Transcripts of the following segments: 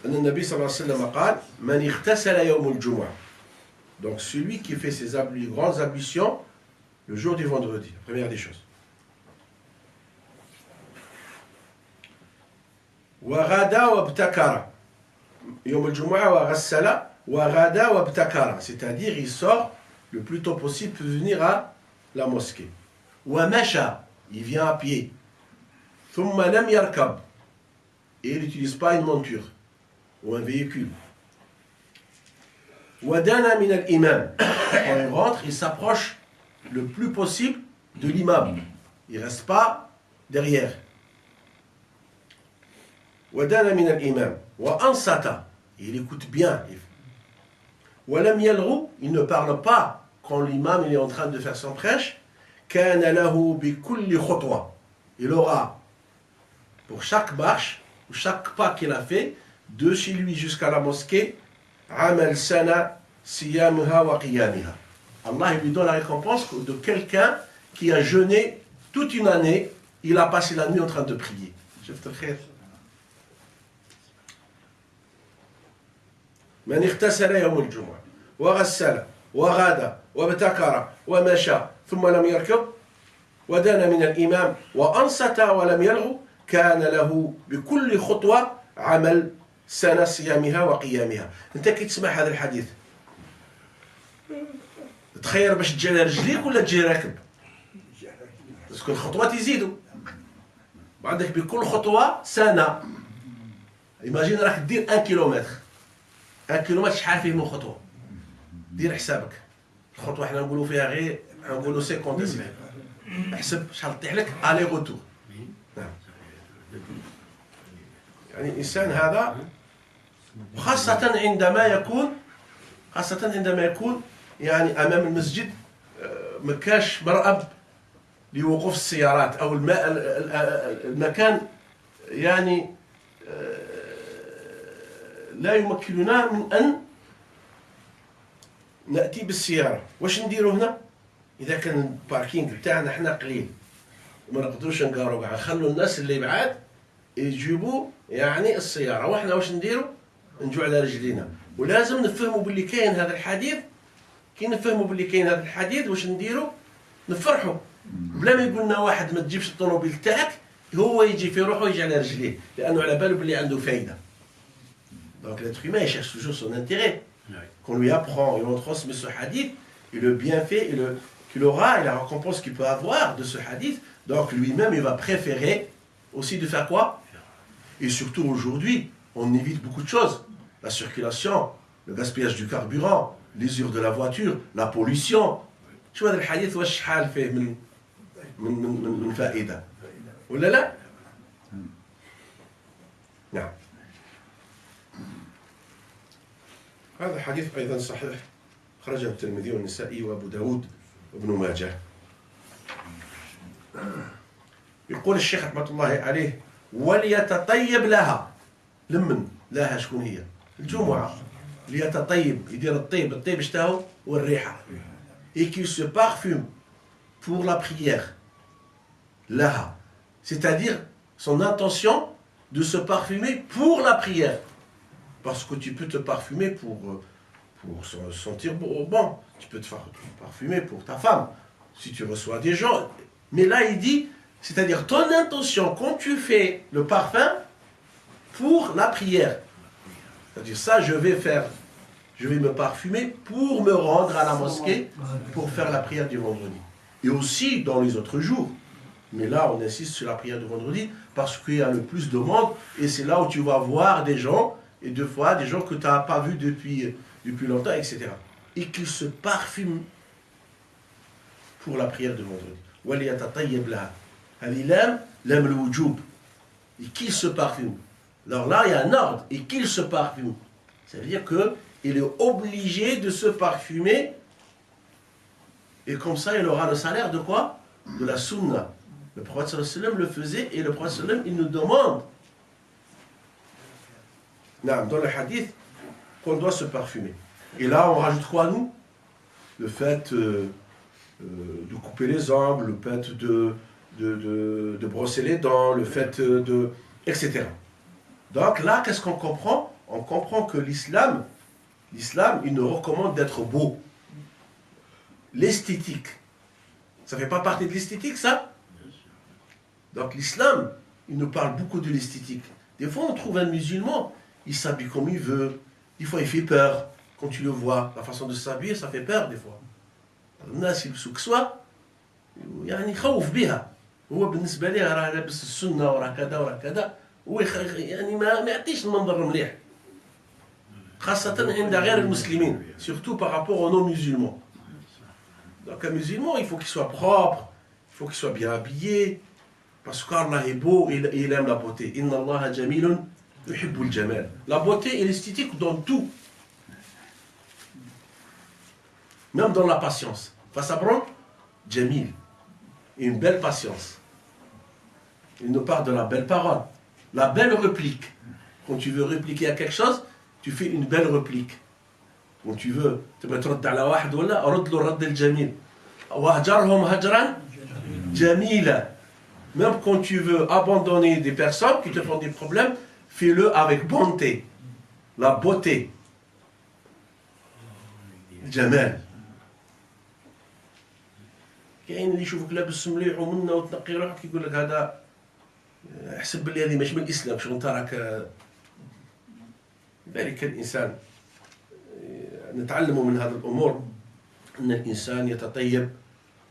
أن النبي صلى الله عليه وسلم قال من اغتسل يوم الجمعة. Donc celui qui fait ses grandes ablutions le jour du vendredi, la première des choses. وغدا وابتكر يوم الجمعة وغسل وغدا وابتكر, c'est-à-dire il sort le plus tôt possible pour venir à la mosquée. ومشى, il vient à pied. ثم لم يركب, et il n'utilise pas une monture ou un véhicule. ودنا من الإمام, quand il rentre, il s'approche le plus possible de l'imam. Il ne reste pas derrière. ودنا من الإمام وأنصت, il écoute bien. ولم يلغو, il ne parle pas quand l'imam il est en train de faire son prêche. كان له بكل خطوة, il aura pour chaque marche ou chaque pas qu'il a fait de chez lui jusqu'à la mosquée عمل سنة صيامها وقيامها. Allah lui donne la récompense de quelqu'un qui a jeûné toute une année, il a passé la nuit en train de prier. شفت الخير. من اغتسل يوم الجمعة وغسل وغدا وابتكر ومشى ثم لم يركض ودنا من الإمام وأنصت ولم يلغو كان له بكل خطوة عمل سنة صيامها وقيامها. أنت كي تسمع هذا الحديث تخير باش تجي على رجليك ولا تجي راكب؟ باسكو الخطوات يزيدوا. عندك بكل خطوة سنة. إيماجين راك دير 1 كيلومتر. 1 كيلومتر شحال فيه من خطوة؟ دير حسابك. الخطوة حنا نقولوا فيها غير نقولوا 50 سنة. احسب شحال طيح لك الي غوتور. نعم. يعني الإنسان هذا خاصة عندما يكون يعني أمام المسجد مكاش مرأب لوقوف السيارات أو المكان يعني لا يمكننا من أن نأتي بالسيارة. واش نديرو هنا؟ إذا كان الباركينغ بتاعنا حنا قليل وما نقدروش نقارو كاع، نخلو الناس اللي بعاد يجيبوا يعني السيارة، وحنا واش نديرو؟ نجوا على رجلينا. ولازم نفهموا باللي كاين هذا الحديث. كي نفهموا باللي كاين هذا الحديث واش نديرو؟ نفرحوا بلا ما يقول لنا واحد ما تجيبش الطوموبيل تاعك، هو يجي في روحه يجي على رجليه لانه على باله باللي عنده فايده. Donc l'être humain il cherche toujours son intérêt. Qu'on lui apprend et on transmet ce hadith et le bienfait qu'il aura et la récompense qu'il peut avoir de ce hadith. Donc lui-même il va préférer aussi de faire quoi? Et surtout aujourd'hui, on évite beaucoup de choses. La circulation, le gaspillage du carburant, l'usure de la voiture, la pollution. شو هذا الحديث واش شحال فيه من فائدة ولا لا؟ نعم. هذا حديث أيضا صحيح خرجه الترمذي والنسائي وأبو داود وابن ماجه. يقول الشيخ رحمة الله عليه وليتطيب لها. لمن لها شكون هي؟ الجمعة. ليتطيب يدير الطيب. الطيب اشتهوا والريحة. Et qu'il se parfume pour la prière. Laha. C'est-à-dire son intention de se parfumer pour la prière. Parce que tu peux te parfumer pour se sentir bon. Tu peux te parfumer pour ta femme, si tu reçois des gens. Mais là, il dit, c'est-à-dire ton intention quand tu fais le parfum pour la prière. C'est-à-dire ça, je vais me parfumer pour me rendre à la mosquée pour faire la prière du vendredi. Et aussi dans les autres jours. Mais là, on insiste sur la prière du vendredi parce qu'il y a le plus de monde et c'est là où tu vas voir des gens, et deux fois des gens que tu n'as pas vus depuis longtemps, etc. Et qu'ils se parfument pour la prière du vendredi. Et qu'ils se parfument. Alors là, il y a un ordre. Et qu'ils se parfument. Ça veut dire qu'il est obligé de se parfumer. Et comme ça, il aura le salaire de quoi? De la sunna. Le prophète sallallahu alayhi wa sallam le faisait et le prophète sallallahu alayhi wa sallam, il nous demande dans le hadith qu'on doit se parfumer. Et là, on rajoute quoi, nous? Le fait de couper les ongles, le fait de brosser les dents, le fait etc. Donc là, qu'est-ce qu'on comprend? on comprend que l'islam, il nous recommande d'être beau. L'esthétique, ça ne fait pas partie de l'esthétique, ça? Donc l'islam, il nous parle beaucoup de l'esthétique. Des fois, on trouve un musulman, il s'habille comme il veut. Des fois, il fait peur. Quand tu le vois, la façon de s'habiller, ça fait peur des fois. الناس يلبسوا كسوة يعني يخوف بها. هو بالنسبة ليه راه لابس السنة وراه كذا وراه كذا. هو يعني ما يعطيش المنظر مليح. خاصة عند غير المسلمين. Surtout par rapport aux non-musulmans. Donc un musulman, il faut qu'il soit propre, il faut qu'il soit bien habillé. Parce qu'Allah est beau et il aime la beauté. Inna Allah jamilun yuhibbul jamal. La beauté et l'esthétique dans tout. Même dans la patience. Fasabron, jamil. Une belle patience. Il nous parle de la belle parole. La belle réplique. Quand tu veux répliquer à quelque chose, tu fais une belle réplique. Quand tu veux, tu peux te redder à la wahd ou là, رد له الرد الجميل. وهجرهم هجرا جميلا. Même quand tu veux abandonner des personnes qui te font des problèmes, fais-le avec bonté. La beauté. الجمال. كاين اللي يشوفك لابس مليح ومنه وتنقي روحك يقول لك هذا احسب باللي هذه مش من الاسلام شغل انت راك. لذلك الانسان نتعلم من هذه الامور ان الانسان يتطيب،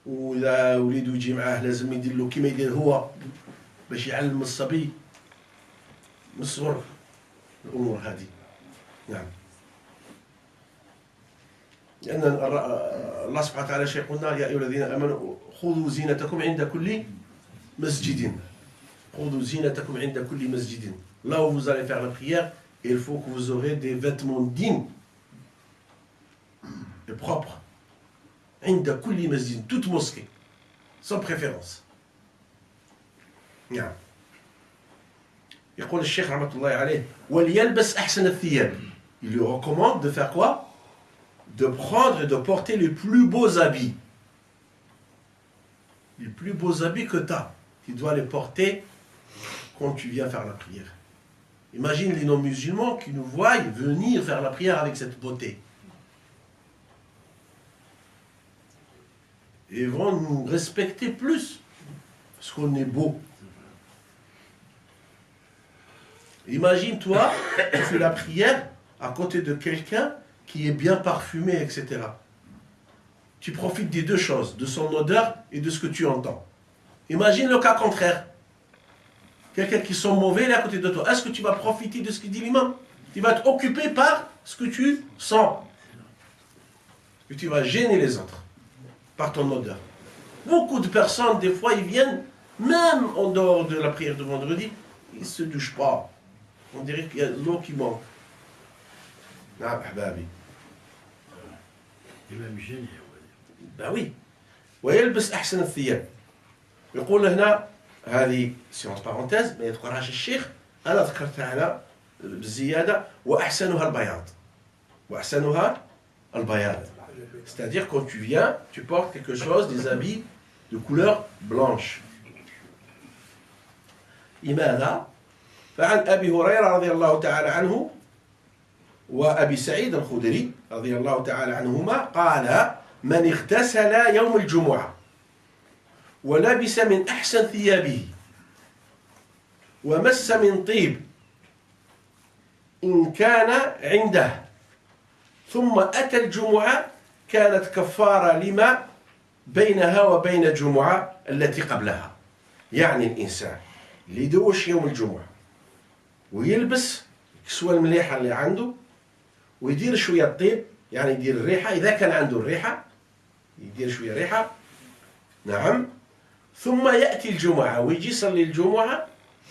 واذا وليدو يجي معاه لازم يدير له كما يدير هو باش يعلم الصبي من الصغر الامور هذه. نعم. لأن الله سبحانه وتعالى شيء قلنا يا أيها الذين آمنوا خذوا زينتكم عند كل مسجد. خذوا زينتكم عند كل مسجد. Là où vous allez faire la prière, il faut que vous aurez des vêtements dignes et propres. عند كل مسجد, toute mosquée, sans préférence. نعم. يقول الشيخ رحمة الله عليه وليلبس أحسن الثياب. Il lui recommande de faire quoi? De prendre et de porter les plus beaux habits. Les plus beaux habits que tu as. Tu dois les porter quand tu viens faire la prière. Imagine les non-musulmans qui nous voient venir faire la prière avec cette beauté. Et vont nous respecter plus parce qu'on est beau. Imagine toi, tu fais la prière à côté de quelqu'un qui est bien parfumé, etc. Tu profites des deux choses, de son odeur et de ce que tu entends. Imagine le cas contraire. Quelqu'un qui sent mauvais, il est à côté de toi. Est-ce que tu vas profiter de ce qu'il dit l'imam? Tu vas être occupé par ce que tu sens. Et tu vas gêner les autres par ton odeur. Beaucoup de personnes, des fois, ils viennent, même en dehors de la prière de vendredi, ils ne se douchent pas. On dirait qu'il y a l'eau qui manque. نعم أحبابي. ben oui. ويلبس أحسن الثياب. يقول هنا هذه سيونس بارونتيز ما يذكرهاش الشيخ، أنا ذكرتها هنا بالزيادة وأحسنها البياض. وأحسنها البياض. C'est-à-dire quand tu viens, tu portes quelque chose, des habits de couleur blanche. لماذا؟ فعن أبي هريرة رضي الله تعالى عنه وأبي سعيد الخدري رضي الله تعالى عنهما قال من اغتسل يوم الجمعة ولبس من أحسن ثيابه ومس من طيب إن كان عنده ثم أتى الجمعة كانت كفارة لما بينها وبين الجمعة التي قبلها. يعني الإنسان اللي يدوش يوم الجمعة ويلبس كسوة المليحة اللي عنده ويدير شوية الطيب، يعني يدير الريحة إذا كان عنده الريحة، يدير شوية ريحة. نعم. ثم يأتي الجمعة ويجي يصلي الجمعة،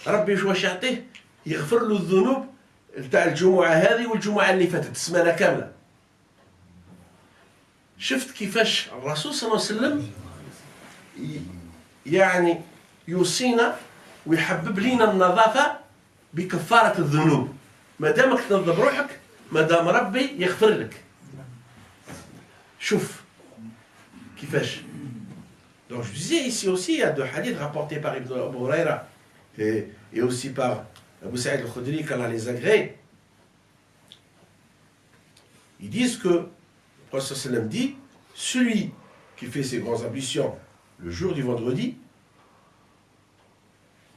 ربي واش يعطيه؟ يغفر له الذنوب تاع الجمعة هذه والجمعة اللي فاتت السمانة كاملة. شفت كيفاش الرسول صلى الله عليه وسلم يعني يوصينا ويحبب لينا النظافة بكفارة الذنوب. ما دامك تنظف روحك، ما دام ربي يغفر لك. شوف كيفاش. Donc je disais ici aussi, il y a deux hadiths rapportés par Ibn Abu Huraira et aussi par Abu Sa'id al-Khudri, qu'Allah les agrée. Ils disent que, le prophète sallam dit, celui qui fait ses grandes ablutions le jour du vendredi,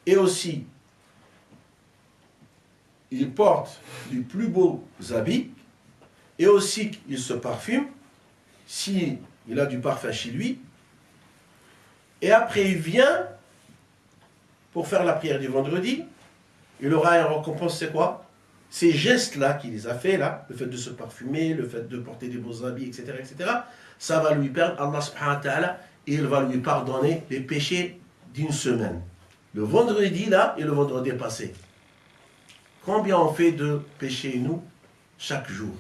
et aussi, il porte les plus beaux habits, et aussi il se parfume, s'il a du parfum chez lui, et après il vient pour faire la prière du vendredi, il aura une récompense, c'est quoi? Ces gestes-là qu'il les a fait, là, le fait de se parfumer, le fait de porter des beaux habits, etc., ça va lui perdre, Allah subhanahu wa ta'ala, et il va lui pardonner les péchés d'une semaine. Le vendredi, là, et le vendredi passé. Combien on fait de péchés, nous, chaque jour?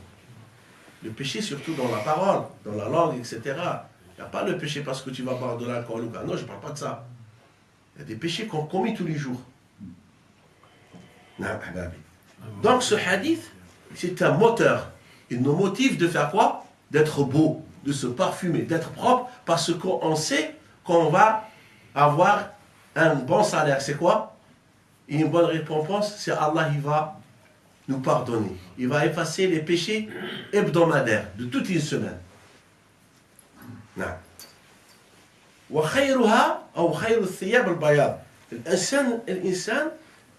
Le péché, surtout dans la parole, dans la langue, etc. Il n'y a pas le péché parce que tu vas boire de l'alcool ou pas. Non, je ne parle pas de ça. Il y a des péchés qu'on commet tous les jours. Donc ce hadith, c'est un moteur. Il nous motive de faire quoi? D'être beau, de se parfumer, d'être propre, parce qu'on sait qu'on va avoir un bon salaire. C'est quoi? Une bonne récompense, c'est Allah, il va nous pardonner. Il va effacer les péchés hebdomadaires de toute une semaine. وخيرها أو خير الثياب البياض. الإنسان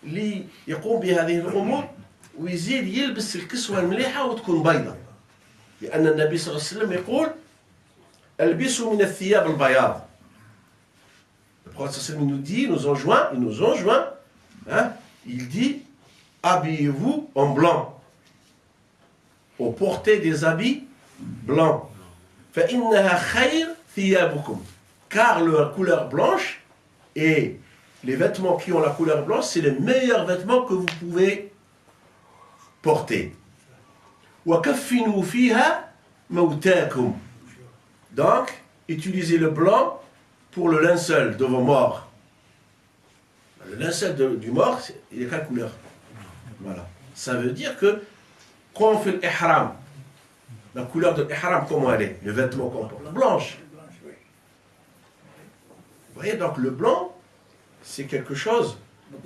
اللي يقوم بهذه الأمور ويزيد يلبس الكسوة المليحة وتكون بيضة. لأن النبي صلى الله عليه وسلم يقول البسوا من الثياب البياض. Le prophète sallam nous dit, il nous enjoint, hein, il dit, habillez-vous en blanc, ou portez des habits blancs. فإنها خير ثيابكم. Car la couleur blanche et les vêtements qui ont la couleur blanche, c'est les meilleurs vêtements que vous pouvez porter. وكفنوا فيها موتاكم. Donc, utilisez le blanc pour le linceul de vos morts. Le linceul du mort, il est quelle couleur? Voilà. Ça veut dire que quand on fait l'ihram, la couleur de l'ihram, comment elle est? Le vêtement qu'on porte, blanche. Vous voyez, donc le blanc, c'est quelque chose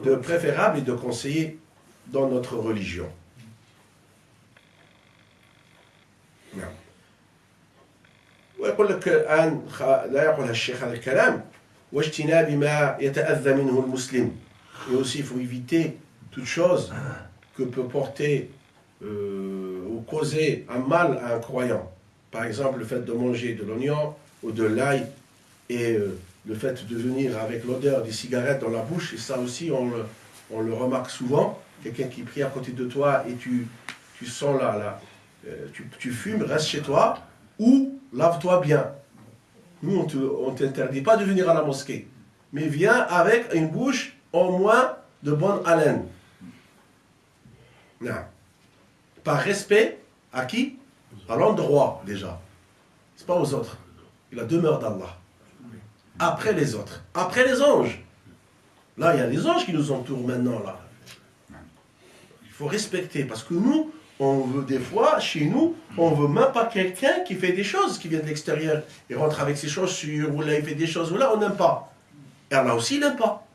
de préférable et de conseillé dans notre religion. ويقول لك الآن لا يقولها الشيخ هذا الكلام واجتناب ما يتأذى منه المسلم. Et aussi, il faut éviter toute chose que peut porter ou causer un mal à un croyant. Par exemple, le fait de manger de l'oignon ou de l'ail et le fait de venir avec l'odeur des cigarettes dans la bouche. Et ça aussi, on le remarque souvent. Quelqu'un qui prie à côté de toi et tu sens tu fumes, reste chez toi ou lave-toi bien. Nous, on ne t'interdit pas de venir à la mosquée, mais viens avec une bouche au moins de bonne haleine. Non. Par respect à qui? À l'endroit déjà. Ce n'est pas aux autres. La demeure d'Allah. Après les autres. Après les anges. Là, il y a les anges qui nous entourent maintenant. Là. Il faut respecter. Parce que nous, on veut des fois, chez nous, on ne veut même pas quelqu'un qui fait des choses, qui vient de l'extérieur. Il rentre avec ses chaussures, ou là, il fait des choses, ou là, on n'aime pas. Et Allah aussi, il n'aime pas.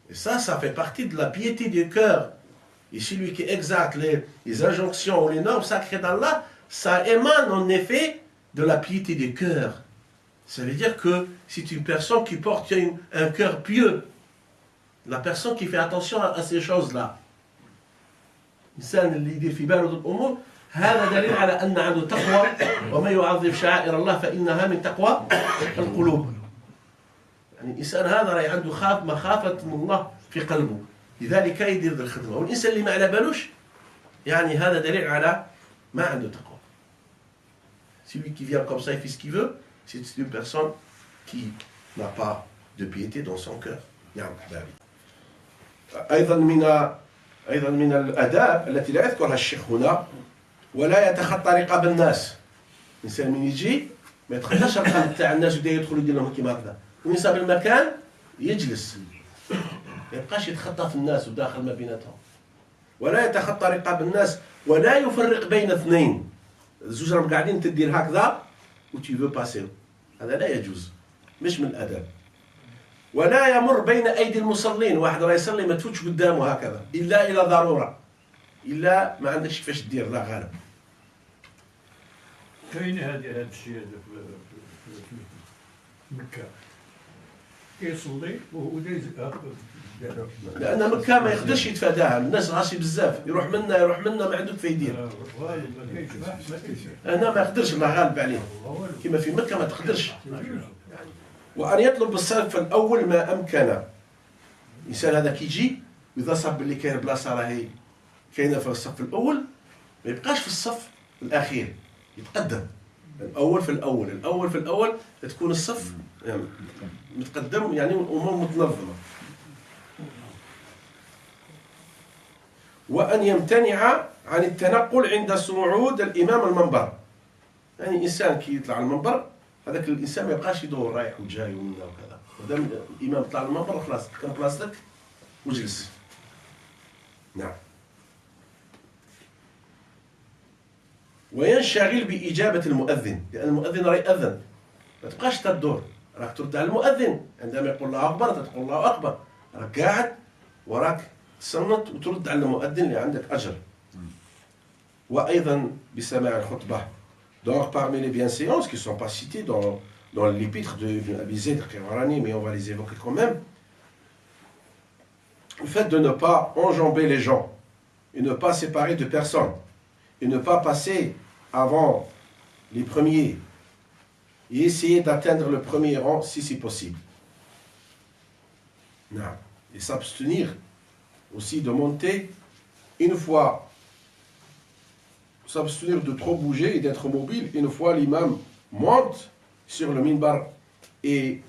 Et ça fait partie de la piété du cœur. Et celui qui exalte les injonctions ou les normes sacrées d'Allah, ça émane en effet de la piété du cœur. Ça veut dire que c'est une personne qui porte un cœur pieux. La personne qui fait attention à ces choses-là. الإنسان اللي يدير في باله الأمور هذا دليل على أن عنده تقوى ومن يعظم شعائر الله فإنها من تقوى القلوب. يعني الإنسان هذا راهي عنده مخافة من الله في قلبه. لذلك يدير ذي الخدمة. والإنسان اللي ما على بالوش يعني هذا دليل على ما عنده تقوى. Celui qui vient comme ça et fait ce qu'il veut, c'est une personne qui n'a pas de piété dans son cœur. نعم أحبابي. أيضا من الآداب التي لا يذكرها الشيخ هنا ولا يتخطى رقاب الناس. الإنسان من يجي ما يتخطاش الرقاب تاع الناس ويبدا يدخل يدير لهم كيما هكذا. وينصب المكان يجلس. ما يبقاش يتخطى في الناس وداخل ما بيناتهم. ولا يتخطى رقاب الناس ولا يفرق بين اثنين. زوج راهم قاعدين تدير هكذا وتي فو باسي. هذا لا يجوز. مش من الآداب. ولا يمر بين أيدي المصلين. واحد راه يصلي ما تفوتش قدامه هكذا إلا إلى ضرورة. إلا ما عندكش كيفاش دير الله غالب. كاين هذا الشيء هذا في مكة يصلي وهو دايز لأن مكة ما يقدرش يتفاداها، الناس غاشي بزاف، يروح منا ما عنده كيف يدير. هنا ما يقدرش الله غالب عليه، كما في مكة ما تقدرش. وأن يطلب بالصف الأول ما أمكن. الإنسان هذا كيجي وإذا صاب اللي كاين بلاصة راهي كاينة في الصف الأول ما يبقاش في الصف الأخير، يتقدم الأول في الأول تكون الصف يعني متقدم، يعني الأمور متنظمة. وأن يمتنع عن التنقل عند صعود الإمام المنبر. يعني إنسان كي يطلع المنبر هذاك الإنسان ما يبقاش يدور رايح وجاي ومنا وكذا، مادام الإمام طلع المنبر خلاص كان بلاصتك وجلس. نعم. وينشغل بإجابة المؤذن، لأن المؤذن راه يأذن، ما تبقاش تدور، راك ترد على المؤذن عندما يقول الله أكبر تقول الله أكبر، راك قاعد وراك تصنت وترد على المؤذن اللي عندك أجر. وأيضا بسماع الخطبة. Donc parmi les bienséances qui ne sont pas citées dans l'épître de Abi Zayd al-Qayrawani, mais on va les évoquer quand même, le fait de ne pas enjamber les gens, et ne pas séparer de personne, et ne pas passer avant les premiers, et essayer d'atteindre le premier rang si c'est possible. Non. Et s'abstenir aussi de monter une fois, s'abstenir de trop bouger et d'être mobile une fois l'imam monte sur le minbar et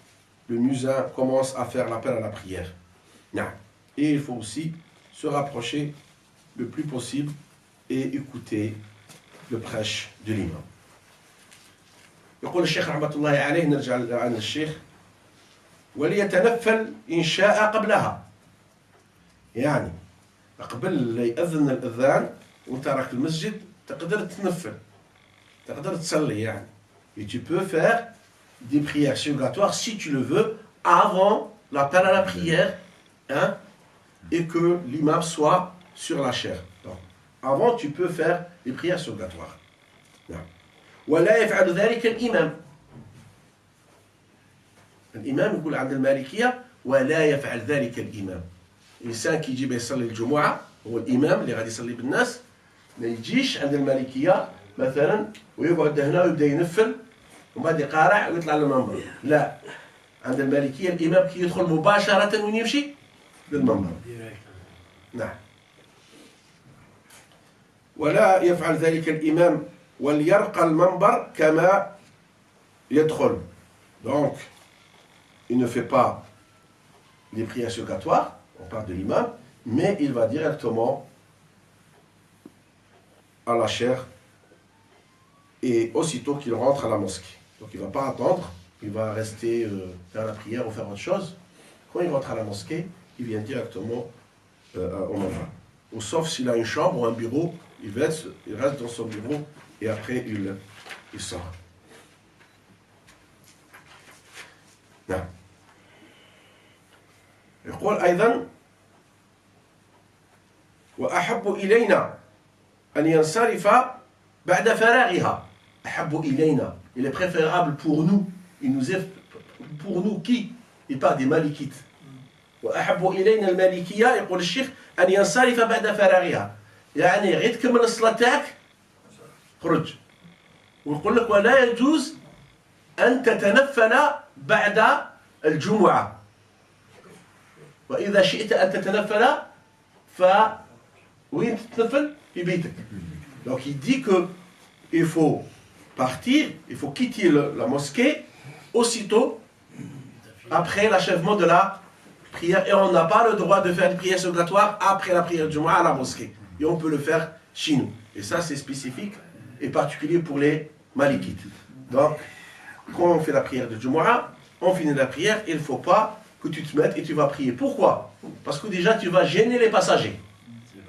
le muezzin commence à faire l'appel à la prière. Non. Et il faut aussi se rapprocher le plus possible et écouter le prêche de l'imam. يقول الشيخ رحمة الله عليه، نرجع عن الشيخ، وليتنفل إن شاء قبلها. يعني قبل لا يأذن الأذان وانت راك المسجد تقدر تتنفل، تقدر تصلي يعني. Et tu peux faire des prières surrogatoires si tu le veux avant l'appel à la prière, hein, et que l'imam soit sur la chaire. Donc, avant tu peux faire des prières surrogatoires. ولا يفعل ذلك الإمام. الإمام يقول عند المالكية ولا يفعل ذلك الإمام. الإنسان كي يجي يصلي الجمعة هو الإمام اللي غادي يصلي بالناس، ما يجيش عند المالكية مثلا ويقعد هنا ويبدا ينفل ومن بعد يقارع ويطلع للمنبر. لا، عند المالكية الإمام كي يدخل مباشرة وين يمشي؟ للمنبر. نعم. ولا يفعل ذلك الإمام وليرقى المنبر كما يدخل. Donc, il ne fait pas les prières surrogatoires, on parle de l'imam, mais il va directement à la chaire et aussitôt qu'il rentre à la mosquée. Donc il ne va pas attendre, il va rester faire la prière ou faire autre chose. Quand il rentre à la mosquée, il vient directement au minbar. Ou sauf s'il a une chambre ou un bureau, il reste dans son bureau et après il sort. نعم. يقول أيضا وأحب إلينا أن ينصرف بعد فراغها. أحب إلينا, il est préférable pour nous, il nous est pour nous qui, et pas des malikites. وأحب إلينا المالكية يقول الشيخ أن ينصرف بعد فراغها، يعني غير تكمل الصلاة تاعك خرج. ويقول لك ولا يجوز أن تتنفل بعد الجمعة، وإذا شئت أن تتنفل وين تتنفل؟ في بيتك. Donc il dit que il faut partir, il faut quitter la mosquée aussitôt après l'achèvement de la prière, et on n'a pas le droit de faire des prières surrogatoires après la prière du Jumu'ah à la mosquée, et on peut le faire chez nous. Et ça c'est spécifique et particulier pour les malikites. Donc quand on fait la prière de Jumu'ah, on finit la prière, il ne faut pas que tu te mettes et tu vas prier. Pourquoi? Parce que déjà tu vas gêner les passagers.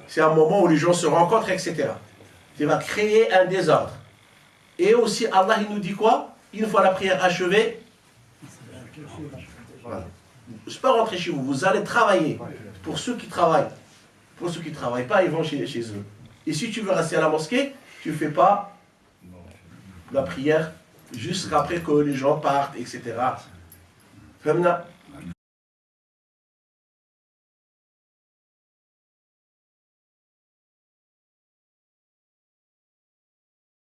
C'est un moment où les gens se rencontrent, etc. Tu vas créer un désordre. Et aussi Allah il nous dit quoi? Une fois la prière achevée, voilà. Je ne peux pas rentrer chez vous, vous allez travailler. Pour ceux qui travaillent. Pour ceux qui ne travaillent pas, ils vont chez eux. Et si tu veux rester à la mosquée, tu ne fais pas la prière jusqu'après que les gens partent, etc. فهمنا؟